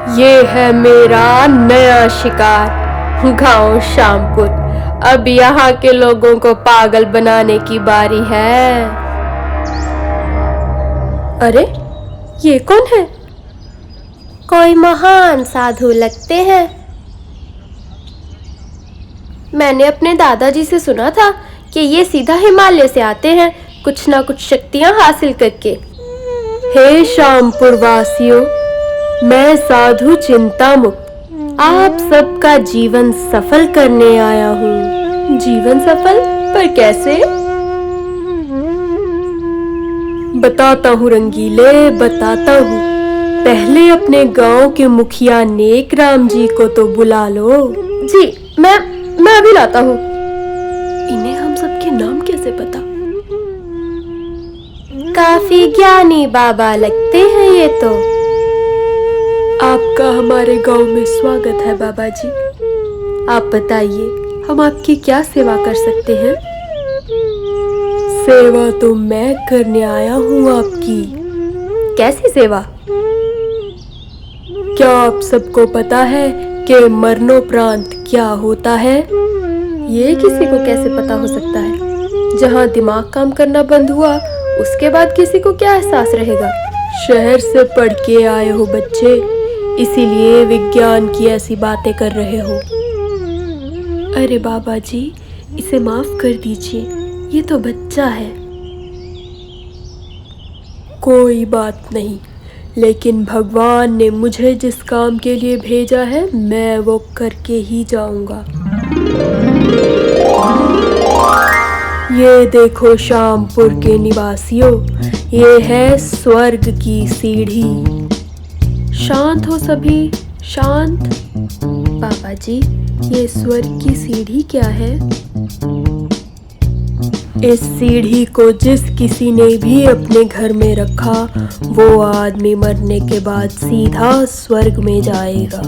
ये है मेरा नया शिकार, गांव शामपुर। अब यहाँ के लोगों को पागल बनाने की बारी है। अरे, ये कौन है? कोई महान साधु लगते हैं। मैंने अपने दादाजी से सुना था कि ये सीधा हिमालय से आते हैं, कुछ ना कुछ शक्तियां हासिल करके। हे शामपुर वासियों, मैं साधु चिंतामुक्त आप सबका जीवन सफल करने आया हूँ। जीवन सफल? पर कैसे? बताता हूँ रंगीले, बताता हूँ। पहले अपने गांव के मुखिया नेक राम जी को तो बुला लो। जी, मैं अभी लाता हूँ। इन्हें हम सबके नाम कैसे पता? काफी ज्ञानी बाबा लगते हैं ये तो। आपका हमारे गांव में स्वागत है बाबा जी। आप बताइए, हम आपकी क्या सेवा कर सकते हैं? सेवा तो मैं करने आया हूँ आपकी। कैसी सेवा? क्या आप सबको पता है कि मरणोपरांत क्या होता है? ये किसी को कैसे पता हो सकता है? जहाँ दिमाग काम करना बंद हुआ, उसके बाद किसी को क्या एहसास रहेगा? शहर से पढ़ के आए हो बच्चे, इसीलिए विज्ञान की ऐसी बातें कर रहे हो। अरे बाबा जी, इसे माफ कर दीजिए, ये तो बच्चा है। कोई बात नहीं, लेकिन भगवान ने मुझे जिस काम के लिए भेजा है, मैं वो करके ही जाऊंगा। ये देखो शामपुर के निवासियों, ये है स्वर्ग की सीढ़ी। शांत हो सभी, शांत। बाबा जी, ये स्वर्ग की सीढ़ी क्या है? इस सीढ़ी को जिस किसी ने भी अपने घर में रखा, वो आदमी मरने के बाद सीधा स्वर्ग में जाएगा।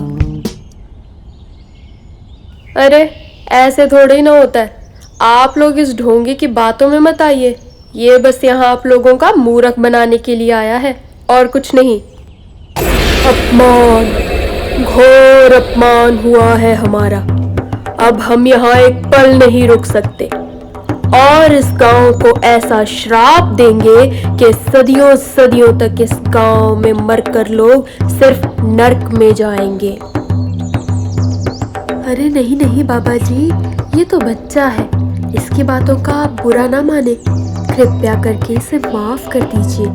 अरे, ऐसे थोड़े ही ना होता है। आप लोग इस ढोंगी की बातों में मत आइए। ये बस यहाँ आप लोगों का मूर्ख बनाने के लिए आया है, और कुछ नहीं। अपमान, घोर अपमान हुआ है हमारा। अब हम यहाँ एक पल नहीं रुक सकते और इस गांव को ऐसा श्राप देंगे कि सदियों सदियों तक इस गांव में मरकर लोग सिर्फ नरक में जाएंगे। अरे नहीं नहीं बाबा जी, ये तो बच्चा है, इसकी बातों का आप बुरा ना माने। कृपया करके इसे माफ कर दीजिए।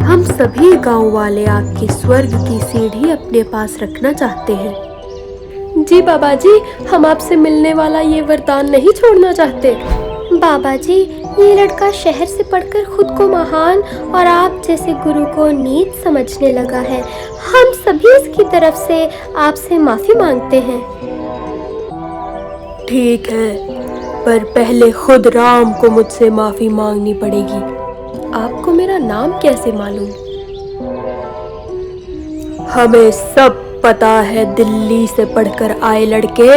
हम सभी गांव वाले आपकी स्वर्ग की सीढ़ी अपने पास रखना चाहते हैं। जी बाबा जी, हम आपसे मिलने वाला ये वरदान नहीं छोड़ना चाहते। बाबा जी, ये लड़का शहर से पढ़कर खुद को महान और आप जैसे गुरु को नीच समझने लगा है। हम सभी इसकी तरफ से आपसे माफी मांगते हैं। ठीक है, पर पहले खुद राम को मुझसे माफी मांगनी पड़ेगी। आपको मेरा नाम कैसे मालूम? हमें सब पता है, दिल्ली से पढ़कर आए लड़के।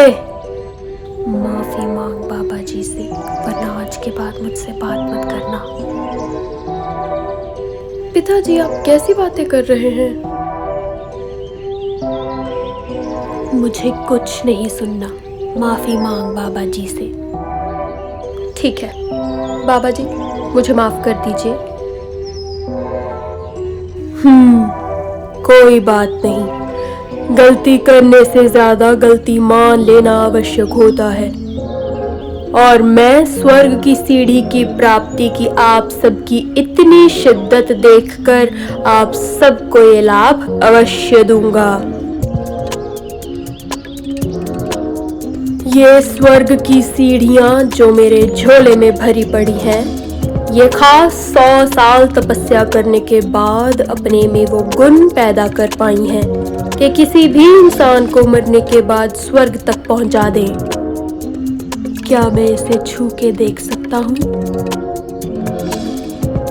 माफी मांग बाबा जी से, वरना आज के बाद मुझसे बात मत करना। पिताजी, आप कैसी बातें कर रहे हैं? मुझे कुछ नहीं सुनना। माफी मांग बाबा जी से। ठीक है बाबा जी, मुझे माफ कर दीजिए। कोई बात नहीं। गलती करने से ज्यादा गलती मान लेना आवश्यक होता है। और मैं स्वर्ग की सीढ़ी की प्राप्ति की आप सबकी इतनी शिद्दत देखकर आप सबको ये लाभ अवश्य दूंगा। ये स्वर्ग की सीढ़ियां जो मेरे झोले में भरी पड़ी हैं, ये खास 100 साल तपस्या करने के बाद अपने में वो गुण पैदा कर पाई हैं कि किसी भी इंसान को मरने के बाद स्वर्ग तक पहुंचा दे। क्या मैं इसे छू के देख सकता हूँ?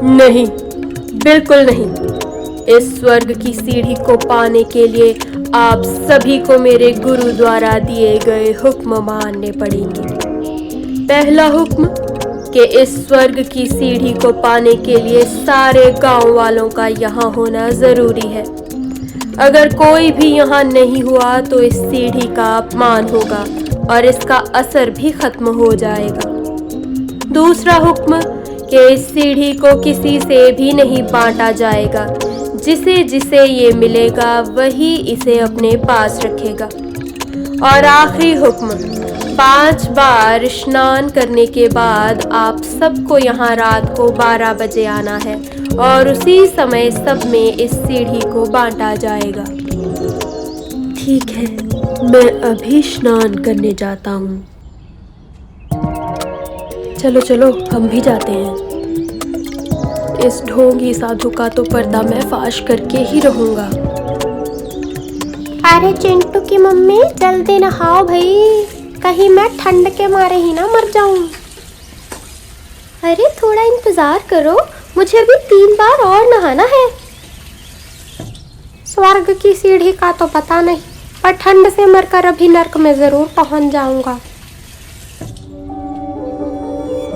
नहीं, बिल्कुल नहीं। इस स्वर्ग की सीढ़ी को पाने के लिए आप सभी को मेरे गुरु द्वारा दिए गए हुक्म मानने पड़ेंगे। पहला हुक्म कि इस स्वर्ग की सीढ़ी को पाने के लिए सारे गांव वालों का यहाँ होना जरूरी है। अगर कोई भी यहाँ नहीं हुआ तो इस सीढ़ी का अपमान होगा और इसका असर भी खत्म हो जाएगा। दूसरा हुक्म कि इस सीढ़ी को किसी से भी नहीं बांटा जाएगा। जिसे जिसे ये मिलेगा वही इसे अपने पास रखेगा। और आखिरी हुक्म, 5 बार स्नान करने के बाद आप सबको यहाँ रात को 12 बजे आना है और उसी समय सब में इस सीढ़ी को बांटा जाएगा। ठीक है, मैं अभी स्नान करने जाता हूँ। चलो चलो, हम भी जाते हैं। इस ढोंगी साधु का तो पर्दा मैं फाश करके ही रहूंगा। अरे चिंटू की मम्मी, जल्दी नहाओ भाई, कहीं मैं ठंड के मारे ही ना मर जाऊं। अरे थोड़ा इंतजार करो, मुझे अभी 3 बार और नहाना है। स्वर्ग की सीढ़ी का तो पता नहीं, पर ठंड से मरकर अभी नर्क में जरूर पहुंच जाऊंगा।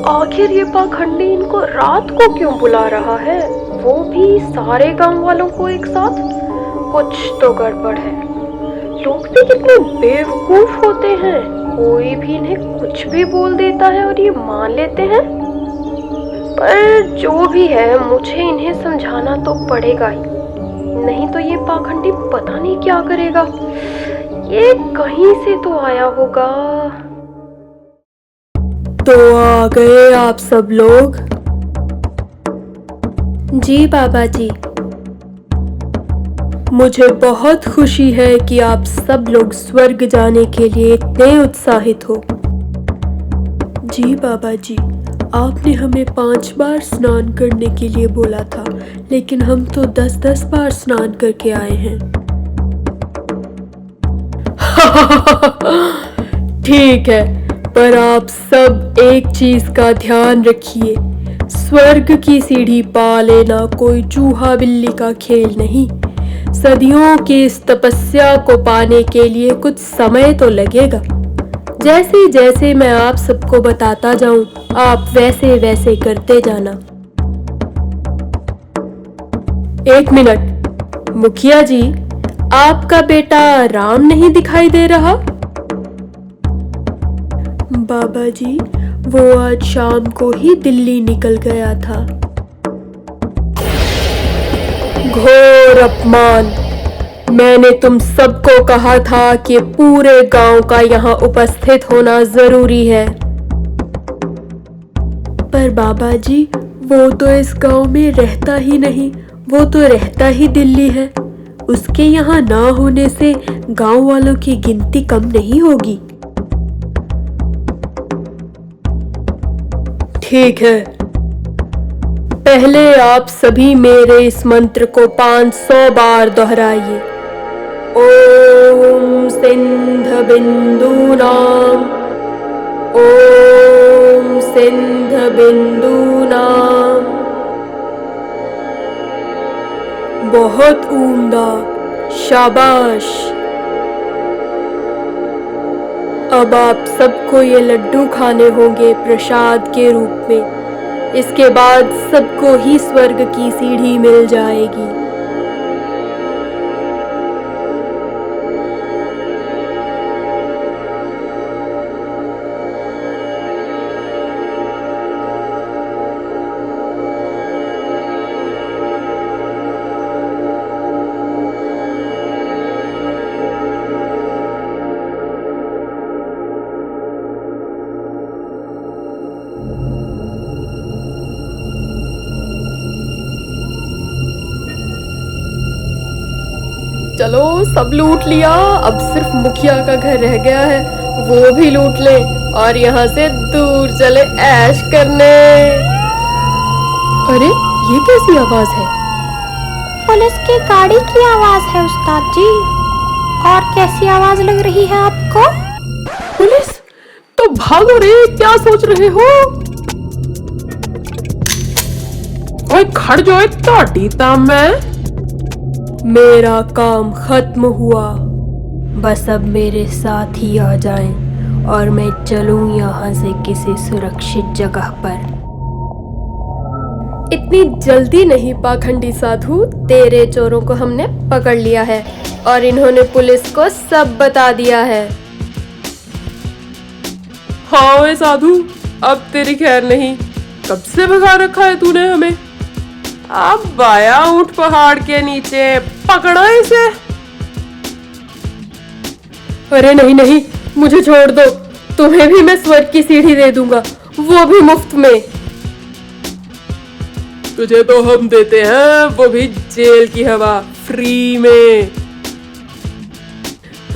आखिर ये पाखंडी इनको रात को क्यों बुला रहा है, वो भी सारे गांव वालों को एक साथ? कुछ तो गड़बड़ है। लोग भी कितने बेवकूफ होते हैं, कोई भी इन्हें कुछ भी बोल देता है और ये मान लेते हैं। पर जो भी है, मुझे इन्हें समझाना तो पड़ेगा ही, नहीं तो ये पाखंडी पता नहीं क्या करेगा। ये कहीं से तो आया होगा। तो आ गए आप सब लोग? जी बाबा जी। मुझे बहुत खुशी है कि आप सब लोग स्वर्ग जाने के लिए इतने उत्साहित हो। जी बाबा जी, आपने हमें 5 बार स्नान करने के लिए बोला था, लेकिन हम तो 10-10 बार स्नान करके आए हैं। ठीक है, पर आप सब एक चीज का ध्यान रखिए, स्वर्ग की सीढ़ी पा लेना कोई चूहा बिल्ली का खेल नहीं। सदियों की इस तपस्या को पाने के लिए कुछ समय तो लगेगा। जैसे जैसे मैं आप सबको बताता जाऊं, आप वैसे वैसे करते जाना। 1 मिनट, मुखिया जी, आपका बेटा राम नहीं दिखाई दे रहा? बाबा जी, वो आज शाम को ही दिल्ली निकल गया था। घोर अपमान! मैंने तुम सबको कहा था कि पूरे गांव का यहाँ उपस्थित होना जरूरी है। पर बाबा जी, वो तो इस गांव में रहता ही नहीं, वो तो रहता ही दिल्ली है। उसके यहाँ ना होने से गांव वालों की गिनती कम नहीं होगी। ठीक है, पहले आप सभी मेरे इस मंत्र को 500 बार दोहराइए। ओम सिंध बिंदूनाम, ओम सिंध बिंदूनाम। बहुत उम्दा, शाबाश। अब आप सबको ये लड्डू खाने होंगे प्रसाद के रूप में। इसके बाद सबको ही स्वर्ग की सीढ़ी मिल जाएगी। चलो, सब लूट लिया, अब सिर्फ मुखिया का घर रह गया है, वो भी लूट ले और यहाँ से दूर चले ऐश करने। अरे, ये कैसी आवाज है? पुलिस की गाड़ी की आवाज है उस्ताद जी। और कैसी आवाज लग रही है आपको? पुलिस? तो भागो रे, क्या सोच रहे हो? ओए खड़ जाओ, तोड़ी तां मैं। मेरा काम खत्म हुआ, बस अब मेरे साथ ही आ जाएं और मैं चलूं यहाँ से किसी सुरक्षित जगह पर। इतनी जल्दी नहीं पाखंडी साधु, तेरे चोरों को हमने पकड़ लिया है और इन्होंने पुलिस को सब बता दिया है। हाँ वे साधु, अब तेरी खैर नहीं। कब से भगा रखा है तूने हमें? अब आया ऊंट पहाड़ के नीचे, पकड़ो इसे। अरे नहीं नहीं, मुझे छोड़ दो, तुम्हें भी मैं स्वर्ग की सीढ़ी दे दूंगा, वो भी मुफ्त में। तुझे तो हम देते हैं, वो भी जेल की हवा, फ्री में।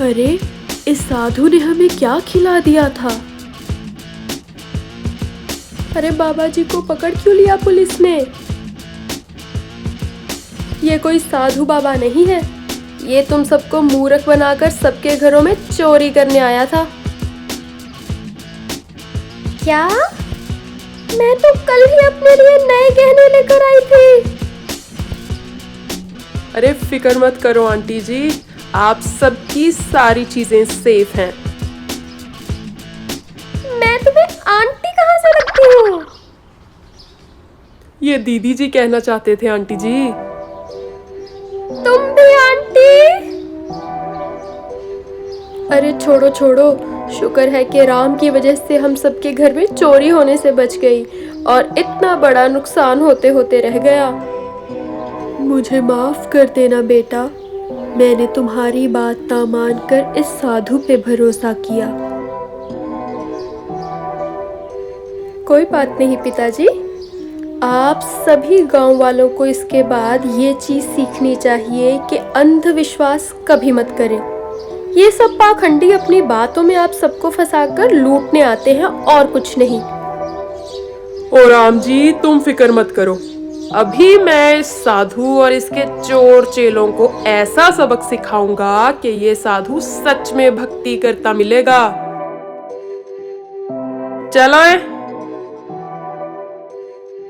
अरे इस साधु ने हमें क्या खिला दिया था? अरे बाबा जी को पकड़ क्यों लिया पुलिस ने? ये कोई साधु बाबा नहीं है, ये तुम सबको मूर्ख बनाकर सबके घरों में चोरी करने आया था। क्या? मैं तो कल ही अपने लिए नए गहने लेकर आई थी। अरे फिक्र मत करो आंटी जी, आप सबकी सारी चीजें सेफ हैं। मैं तुम्हें आंटी कहाँ से लगती हूँ? ये दीदी जी कहना चाहते थे आंटी जी। तुम भी आंटी? अरे छोड़ो छोड़ो, शुक्र है कि राम की वजह से हम सबके घर में चोरी होने से बच गई और इतना बड़ा नुकसान होते होते रह गया। मुझे माफ कर देना बेटा, मैंने तुम्हारी बात ना मानकर इस साधु पे भरोसा किया। कोई बात नहीं पिताजी, आप सभी गांव वालों को इसके बाद ये चीज सीखनी चाहिए कि अंधविश्वास कभी मत करें। ये सब पाखंडी अपनी बातों में आप सबको फंसाकर लूटने आते हैं और कुछ नहीं। और राम जी तुम फिक्र मत करो, अभी मैं इस साधु और इसके चोर चेलों को ऐसा सबक सिखाऊंगा कि ये साधु सच में भक्ति करता मिलेगा। चलो